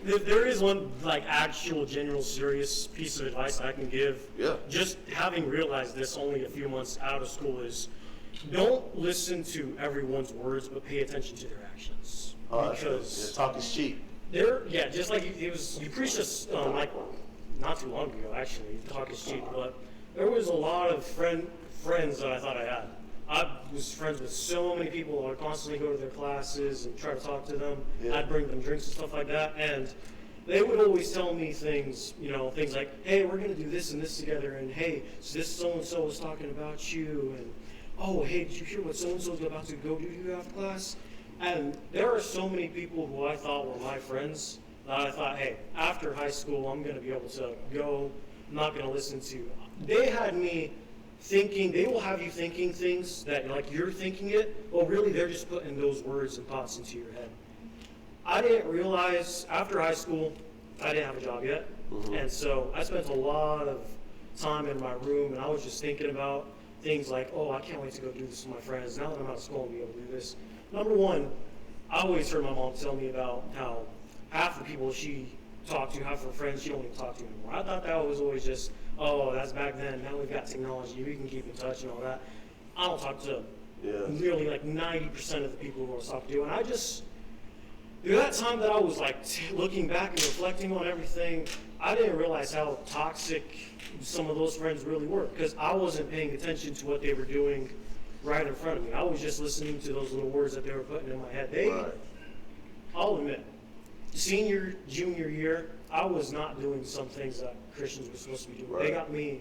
Speaker 1: budget.
Speaker 5: there is one actual general serious piece of advice I can give.
Speaker 1: Yeah.
Speaker 5: Just having realized this only a few months out of school is, don't listen to everyone's words, but pay attention to their actions.
Speaker 1: That's good.
Speaker 5: Because
Speaker 1: Yeah, talk is cheap.
Speaker 5: just like you preached this not too long ago actually. Talk is cheap, but there was a lot of friends that I thought I had. I was friends with so many people. I would constantly go to their classes and try to talk to them.
Speaker 1: Yeah.
Speaker 5: I'd bring them drinks and stuff like that, and they would always tell me things, things like, "Hey, we're gonna do this and this together," and "Hey, so this so and so was talking about you," and "Oh, hey, did you hear what so and so's about to go do after class?" And there are so many people who I thought were my friends that I thought, hey, after high school, I'm gonna be able to go. I'm not gonna listen to. They had me thinking. They will have you thinking things that like you're thinking it, but really they're just putting those words and thoughts into your head. I didn't realize after high school, I didn't have a job yet, and so I spent a lot of time in my room, and I was just thinking about things like, oh, I can't wait to go do this with my friends. Now that I'm out of school, I'll be able to do this. Number one, I always heard my mom tell me about how half the people she talked to, half her friends she don't even talk to anymore. I thought that was always just, oh, that's back then. Now we've got technology. We can keep in touch and all that. I don't talk to nearly 90% of the people who I was talking to. And I just, through that time that I was looking back and reflecting on everything, I didn't realize how toxic some of those friends really were, because I wasn't paying attention to what they were doing right in front of me. I was just listening to those little words that they were putting in my head.
Speaker 1: Right.
Speaker 5: I'll admit, senior, junior year, I was not doing some things that Christians were supposed to be doing.
Speaker 1: Right.
Speaker 5: They got me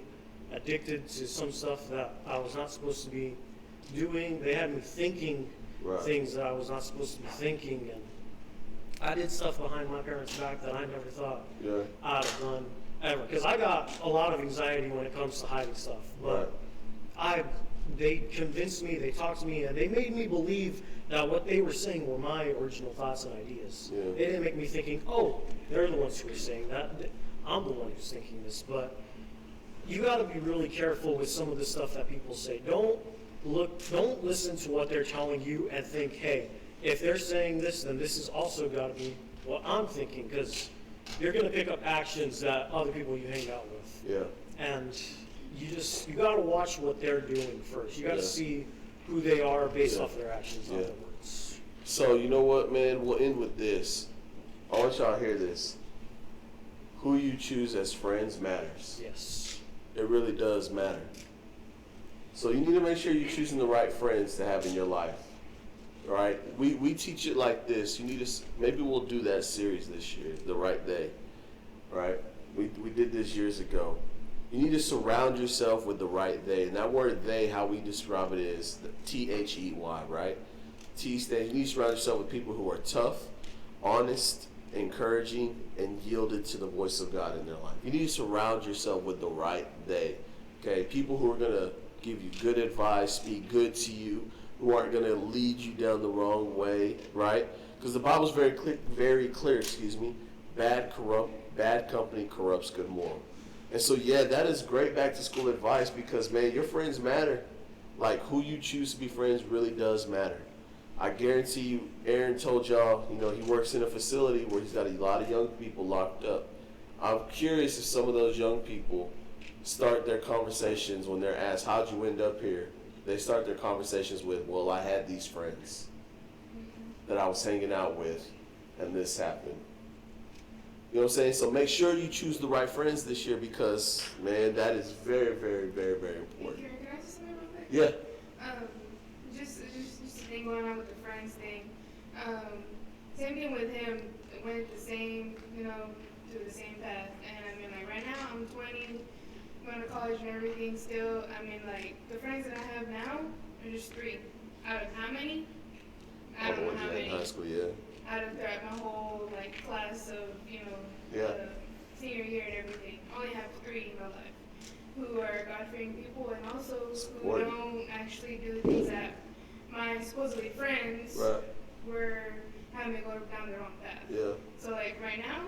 Speaker 5: addicted to some stuff that I was not supposed to be doing. They had me thinking things that I was not supposed to be thinking, and I did stuff behind my parents' back that I never thought I'd have done. ever. Because I got a lot of anxiety when it comes to hiding stuff. But they convinced me, they talked to me, and they made me believe that what they were saying were my original thoughts and ideas.
Speaker 1: Yeah.
Speaker 5: They didn't make me thinking, oh, they're the ones who are saying that. I'm the one who's thinking this. But you got to be really careful with some of the stuff that people say. Don't listen to what they're telling you and think, hey, if they're saying this, then this has also got to be what I'm thinking, because you're going to pick up actions that other people you hang out with.
Speaker 1: Yeah.
Speaker 5: And you got to watch what they're doing first. You got to see who they are based off their actions, not their words.
Speaker 1: So, you know what, man? We'll end with this. I want y'all to hear this. Who you choose as friends matters.
Speaker 5: Yes.
Speaker 1: It really does matter. So you need to make sure you're choosing the right friends to have in your life. All right? We teach it like this. You need to, maybe we'll do that series this year, The Right Day. All right? We did this years ago. You need to surround yourself with the right they. And that word they, how we describe it is the THEY, right? T stands, you need to surround yourself with people who are tough, honest, encouraging, and yielded to the voice of God in their life. You need to surround yourself with the right they. Okay? People who are going to give you good advice, be good to you, who aren't going to lead you down the wrong way, right? Because the Bible's very clear, bad company corrupts good moral. And so, that is great back to school advice because, man, your friends matter. Like, who you choose to be friends really does matter. I guarantee you, Aaron told y'all, he works in a facility where he's got a lot of young people locked up. I'm curious if some of those young people start their conversations when they're asked, how'd you end up here? They start their conversations with, well, I had these friends that I was hanging out with, and this happened. You know what I'm saying? So make sure you choose the right friends this year because, man, that is very, very, very, very important.
Speaker 7: Can I just say real quick?
Speaker 1: Yeah.
Speaker 7: Just a thing going on with the friends thing. Same thing with him. Went the same, through the same path. And I mean, like right now, I'm 20, going to college and everything. Still, I mean, like the friends that I have now are just 3 out of how many? I don't know how many.
Speaker 1: In high school,
Speaker 7: Out of throughout my whole class of senior year and everything, I only have 3 in my life who are God-fearing people and also who don't actually do things that my supposedly friends were having me go down the wrong path.
Speaker 1: Yeah.
Speaker 7: So right now,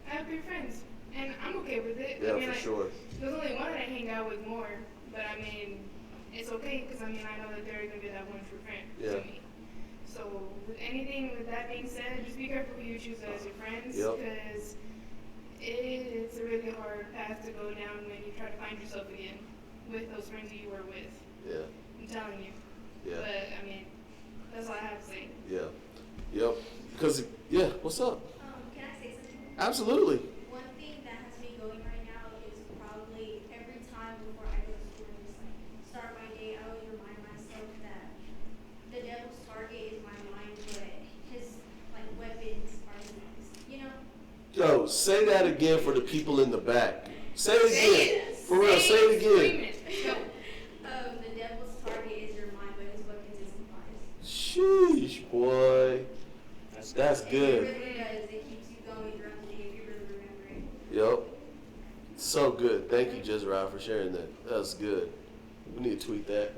Speaker 7: I have 3 friends and I'm okay with it.
Speaker 1: Yeah,
Speaker 7: I mean,
Speaker 1: for sure.
Speaker 7: There's only one that I hang out with more, but I mean, it's okay because I know that they're gonna be that one true friend to me. So with that being said, just be careful who you choose as your friends because it's a really hard path to go down when you try to find yourself again with those friends that you were with.
Speaker 1: Yeah.
Speaker 7: I'm telling you.
Speaker 1: Yeah.
Speaker 7: But I mean, that's all I have to say.
Speaker 1: Yeah. Yep. Because, what's up?
Speaker 4: Can I say something?
Speaker 1: Absolutely.
Speaker 4: One thing that has me going right now is probably every time before I go to school and just start my day, I always remind myself that the devil's target is my mind, but his weapons are his lungs.
Speaker 1: Yo, say that again for the people in the back. Say it again. For real, say it again.
Speaker 4: The devil's target is your mind, but his weapons is his lies.
Speaker 1: Sheesh, boy. That's
Speaker 4: It
Speaker 1: good.
Speaker 4: really does. It keeps you going throughout the day if you really remember it.
Speaker 1: Yep. So good. Thank you, Jezreel, for sharing that. That's good. We need to tweet that.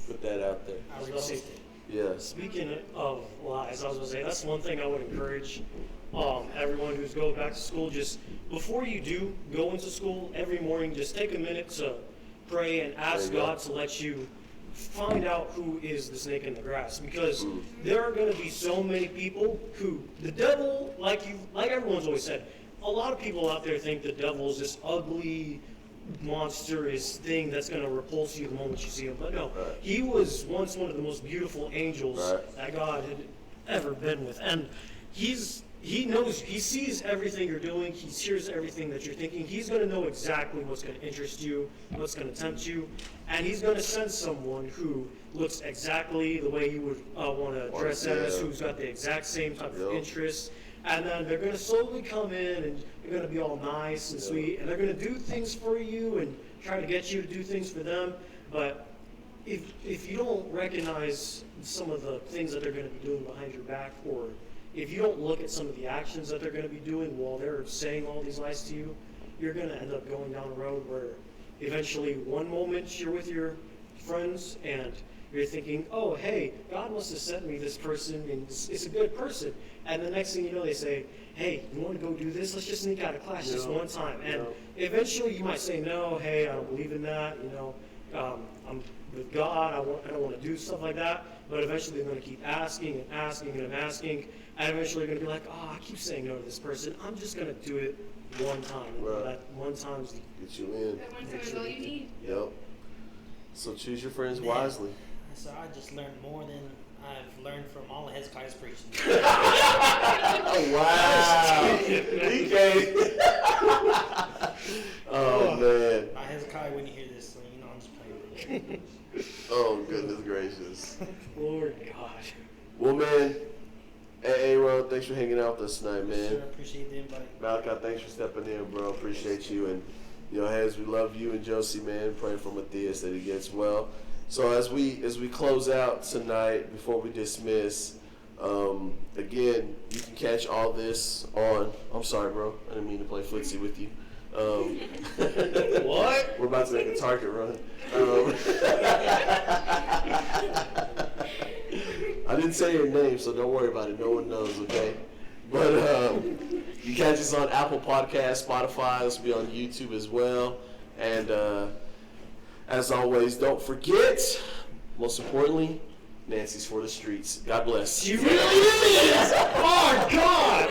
Speaker 1: Put that out there.
Speaker 5: I was gonna say,
Speaker 1: Yeah.
Speaker 5: speaking of lies, I was going to say that's one thing I would encourage everyone who's going back to school. Just before you do go into school every morning, just take a minute to pray and ask
Speaker 1: There you go.
Speaker 5: God to let you find out who is the snake in the grass, because there are going to be so many people who the devil, like everyone's always said, a lot of people out there think the devil is this ugly, monstrous thing that's going to repulse you the moment you see him. But no, he was once one of the most beautiful angels that God had ever been with, and he knows, he sees everything you're doing, he hears everything that you're thinking. He's going to know exactly what's going to interest you, what's going to tempt you, and he's going to send someone who looks exactly the way you would want to dress as, who's got the exact same type of interests. And then they're going to slowly come in and they're going to be all nice and sweet, and they're going to do things for you and try to get you to do things for them. But if you don't recognize some of the things that they're going to be doing behind your back, or if you don't look at some of the actions that they're going to be doing while they're saying all these lies to you, you're gonna end up going down a road where eventually one moment you're with your friends and you're thinking, oh, hey, God must have sent me this person and it's a good person. And the next thing you know, they say, hey, you want to go do this? Let's just sneak out of class just one time. And eventually you might say, no, hey, I don't believe in that. I'm with God. I don't want to do stuff like that. But eventually they're going to keep asking and asking and asking. And eventually they're going to be like, oh, I keep saying no to this person. I'm just going to do it one time.
Speaker 1: Right.
Speaker 5: That one time's
Speaker 1: Get you in.
Speaker 7: That one time is all you need.
Speaker 1: Yep. So choose your friends wisely.
Speaker 2: So I just learned more than I've learned from all of Hezekiah's preaching.
Speaker 1: Oh, wow. He came. Oh, man.
Speaker 2: Hezekiah, when you hear this, so you know I'm just playing.
Speaker 1: Oh, goodness gracious.
Speaker 5: Lord God.
Speaker 1: Well, man, hey, Ron, thanks for hanging out with us tonight, man.
Speaker 2: Sure, appreciate the invite.
Speaker 1: Malachi, thanks for stepping in, bro. Appreciate you. And, as we love you and Josie, man, praying for Matthias that he gets well. So as we close out tonight, before we dismiss, again, you can catch all this on. I'm sorry, bro. I didn't mean to play footsie with you.
Speaker 5: What?
Speaker 1: We're about to make a target run. I didn't say your name, so don't worry about it. No one knows, okay? But you catch us on Apple Podcasts, Spotify. This will be on YouTube as well. And as always, don't forget, most importantly, Nancy's for the streets. God bless.
Speaker 5: She really is! Oh, God!